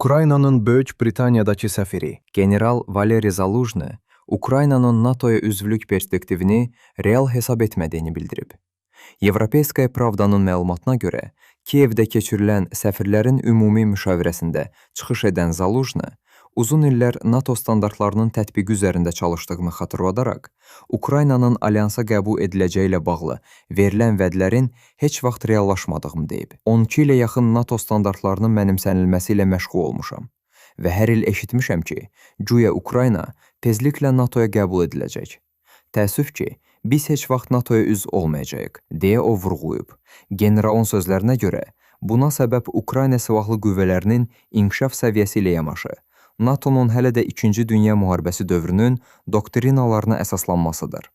Ukraynanın Böyük Britaniyadakı səfiri general Valeri Zaluzhny Ukraynanın NATO-ya üzvlük perspektivini real hesab etmədiyini bildirib. Yevropeyskaya Pravdanın məlumatına görə, Kiyevdə keçirilən səfirlərin ümumi müşavirəsində çıxış edən Zaluzhny, uzun illər NATO standartlarının tətbiqi üzərində çalışdığını xatırladaraq, Ukraynanın alyansa qəbul ediləcəyi ilə bağlı verilən vədlərin heç vaxt reallaşmadığını deyib. 12 ilə yaxın NATO standartlarının mənimsənilməsi ilə məşğul olmuşam və hər il eşitmişəm ki, güya Ukrayna tezliklə NATO-ya qəbul ediləcək. Təəssüf ki, biz heç vaxt NATO-ya üzv olmayacağıq, deyə o vurğulayıb. Generalın sözlərinə görə, buna səbəb Ukrayna silahlı qüvvələrinin inkişaf səviyyəsi ilə yanaşı, NATO-nun hələ də 2-ci Dünya müharibəsi dövrünün doktrinalarına əsaslanmasıdır.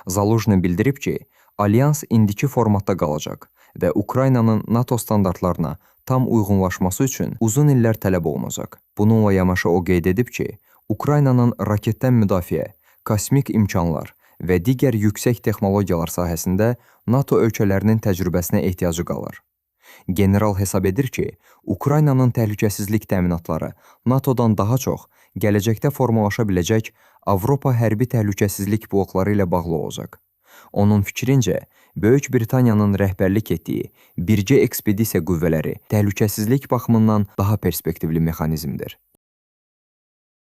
Zaluzhny bildirib ki, alyans indiki formatda qalacaq və Ukraynanın NATO standartlarına tam uyğunlaşması üçün uzun illər tələb olunacaq. Bununla yanaşı o qeyd edib ki, Ukraynanın raketdən müdafiə, kosmik imkanlar və digər yüksək texnologiyalar sahəsində NATO ölkələrinin təcrübəsinə ehtiyacı qalır. General hesab edir ki, Ukraynanın təhlükəsizlik təminatları NATO-dan daha çox gələcəkdə formalaşa biləcək Avropa hərbi təhlükəsizlik blokları ilə bağlı olacaq. Onun fikrincə, Böyük Britaniyanın rəhbərlik etdiyi birgə ekspedisiya qüvvələri təhlükəsizlik baxımından daha perspektivli mexanizmdir.